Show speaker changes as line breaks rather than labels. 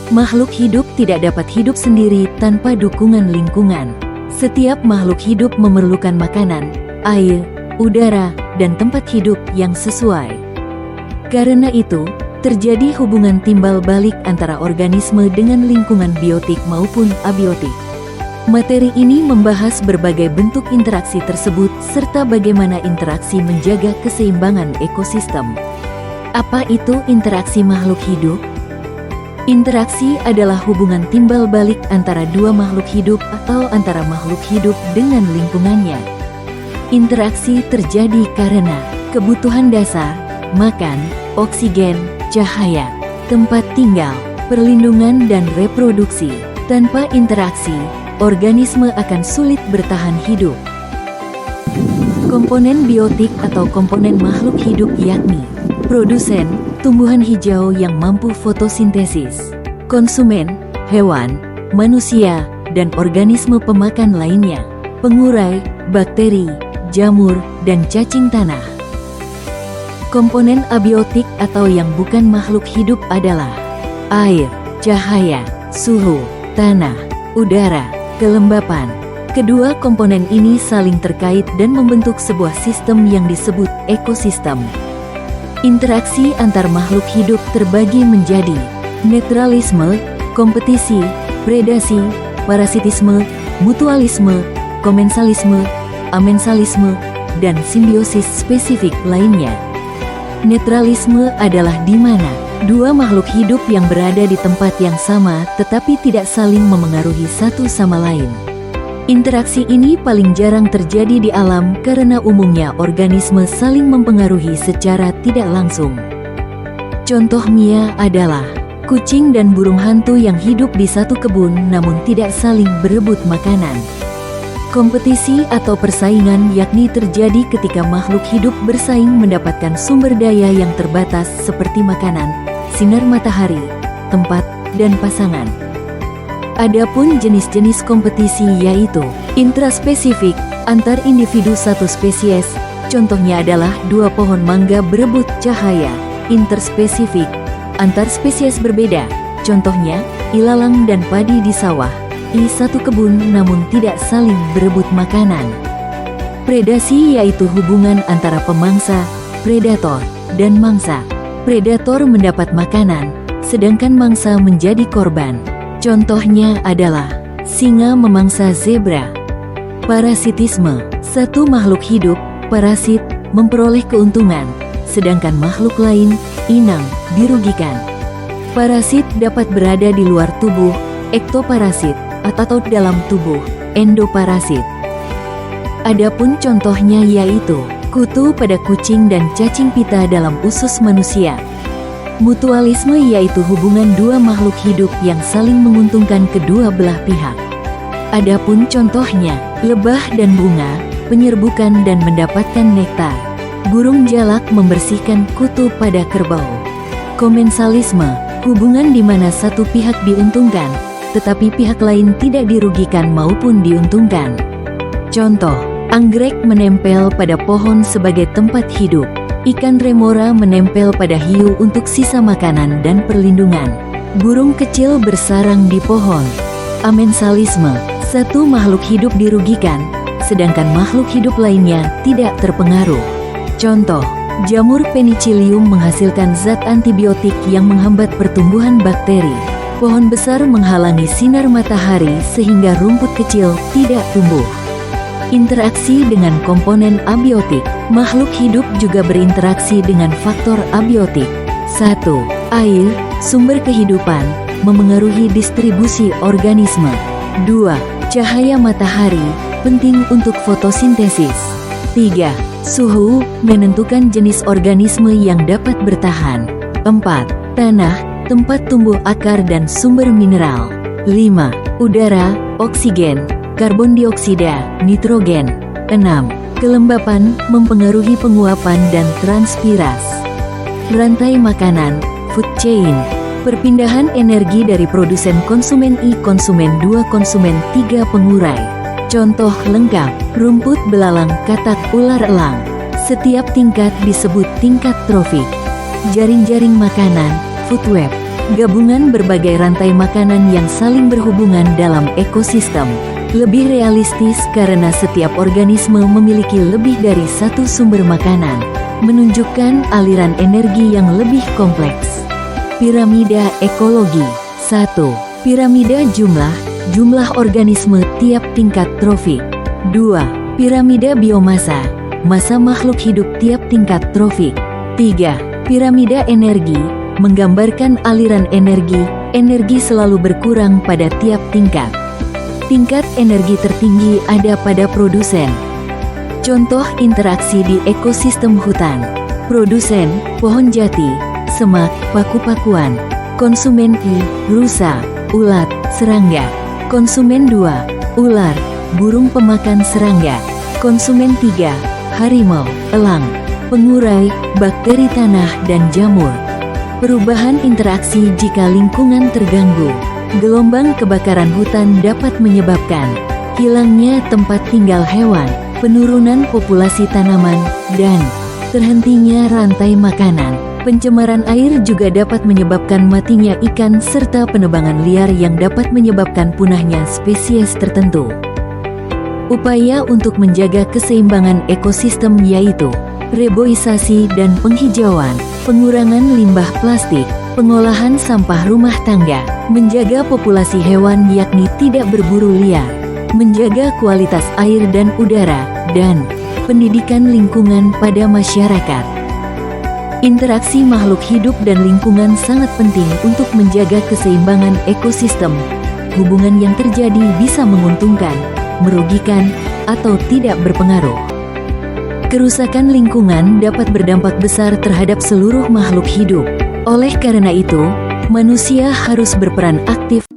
Makhluk hidup tidak dapat hidup sendiri tanpa dukungan lingkungan. Setiap makhluk hidup memerlukan makanan, air, udara, dan tempat hidup yang sesuai. Karena itu, terjadi hubungan timbal balik antara organisme dengan lingkungan biotik maupun abiotik. Materi ini membahas berbagai bentuk interaksi tersebut serta bagaimana interaksi menjaga keseimbangan ekosistem. Apa itu interaksi makhluk hidup? Interaksi adalah hubungan timbal balik antara dua makhluk hidup atau antara makhluk hidup dengan lingkungannya. Interaksi terjadi karena kebutuhan dasar, makan, oksigen, cahaya, tempat tinggal, perlindungan dan reproduksi. Tanpa interaksi, organisme akan sulit bertahan hidup. Komponen biotik atau komponen makhluk hidup yakni produsen, tumbuhan hijau yang mampu fotosintesis, konsumen, hewan, manusia, dan organisme pemakan lainnya, pengurai, bakteri, jamur, dan cacing tanah. Komponen abiotik atau yang bukan makhluk hidup adalah air, cahaya, suhu, tanah, udara, kelembapan. Kedua komponen ini saling terkait dan membentuk sebuah sistem yang disebut ekosistem. Interaksi antar makhluk hidup terbagi menjadi netralisme, kompetisi, predasi, parasitisme, mutualisme, komensalisme, amensalisme, dan simbiosis spesifik lainnya. Netralisme adalah di mana dua makhluk hidup yang berada di tempat yang sama tetapi tidak saling memengaruhi satu sama lain. Interaksi ini paling jarang terjadi di alam karena umumnya organisme saling mempengaruhi secara tidak langsung. Contohnya adalah kucing dan burung hantu yang hidup di satu kebun namun tidak saling berebut makanan. Kompetisi atau persaingan yakni terjadi ketika makhluk hidup bersaing mendapatkan sumber daya yang terbatas seperti makanan, sinar matahari, tempat, dan pasangan. Adapun jenis-jenis kompetisi yaitu intraspesifik, antar individu satu spesies, contohnya adalah dua pohon mangga berebut cahaya. Interspesifik, antar spesies berbeda, contohnya ilalang dan padi di sawah, di satu kebun namun tidak saling berebut makanan. Predasi yaitu hubungan antara pemangsa, predator, dan mangsa. Predator mendapat makanan, sedangkan mangsa menjadi korban. Contohnya adalah singa memangsa zebra. Parasitisme, satu makhluk hidup, parasit, memperoleh keuntungan, sedangkan makhluk lain, inang, dirugikan. Parasit dapat berada di luar tubuh, ektoparasit, atau dalam tubuh, endoparasit. Adapun contohnya yaitu kutu pada kucing dan cacing pita dalam usus manusia. Mutualisme yaitu hubungan dua makhluk hidup yang saling menguntungkan kedua belah pihak. Adapun contohnya, lebah dan bunga, penyerbukan dan mendapatkan nektar. Burung jalak membersihkan kutu pada kerbau. Komensalisme, hubungan di mana satu pihak diuntungkan, tetapi pihak lain tidak dirugikan maupun diuntungkan. Contoh, anggrek menempel pada pohon sebagai tempat hidup. Ikan remora menempel pada hiu untuk sisa makanan dan perlindungan. Burung kecil bersarang di pohon. Amensalisme, satu makhluk hidup dirugikan, sedangkan makhluk hidup lainnya tidak terpengaruh. Contoh, jamur penicillium menghasilkan zat antibiotik yang menghambat pertumbuhan bakteri. Pohon besar menghalangi sinar matahari sehingga rumput kecil tidak tumbuh. Interaksi dengan komponen abiotik. Makhluk hidup juga berinteraksi dengan faktor abiotik. 1. Air, sumber kehidupan, memengaruhi distribusi organisme. 2. Cahaya matahari, penting untuk fotosintesis. 3. Suhu, menentukan jenis organisme yang dapat bertahan. 4. Tanah, tempat tumbuh akar dan sumber mineral. 5. Udara, oksigen, karbon dioksida, nitrogen. 6. Kelembapan, mempengaruhi penguapan dan transpiras. Rantai makanan, food chain, perpindahan energi dari produsen konsumen I konsumen 2 konsumen 3 pengurai. Contoh lengkap, rumput belalang katak ular elang. Setiap tingkat disebut tingkat trofik. Jaring-jaring makanan, food web, Gabungan berbagai rantai makanan yang saling berhubungan dalam ekosistem. Lebih realistis karena setiap organisme memiliki lebih dari satu sumber makanan, menunjukkan aliran energi yang lebih kompleks. Piramida ekologi. 1. Piramida jumlah organisme tiap tingkat trofik. 2. Piramida biomasa, massa makhluk hidup tiap tingkat trofik. 3. Piramida energi, menggambarkan aliran energi selalu berkurang pada tiap tingkat. Tingkat energi tertinggi ada pada produsen. Contoh interaksi di ekosistem hutan. Produsen, pohon jati, semak, paku-pakuan. Konsumen I, rusa, ulat, serangga. Konsumen 2, ular, burung pemakan serangga. Konsumen 3, harimau, elang, pengurai, bakteri tanah dan jamur. Perubahan interaksi jika lingkungan terganggu. Gelombang kebakaran hutan dapat menyebabkan hilangnya tempat tinggal hewan, penurunan populasi tanaman, dan terhentinya rantai makanan. Pencemaran air juga dapat menyebabkan matinya ikan serta penebangan liar yang dapat menyebabkan punahnya spesies tertentu. Upaya untuk menjaga keseimbangan ekosistem yaitu reboisasi dan penghijauan, pengurangan limbah plastik, pengolahan sampah rumah tangga, menjaga populasi hewan yakni tidak berburu liar, menjaga kualitas air dan udara, dan pendidikan lingkungan pada masyarakat. Interaksi makhluk hidup dan lingkungan sangat penting untuk menjaga keseimbangan ekosistem. Hubungan yang terjadi bisa menguntungkan, merugikan, atau tidak berpengaruh. Kerusakan lingkungan dapat berdampak besar terhadap seluruh makhluk hidup. Oleh karena itu, manusia harus berperan aktif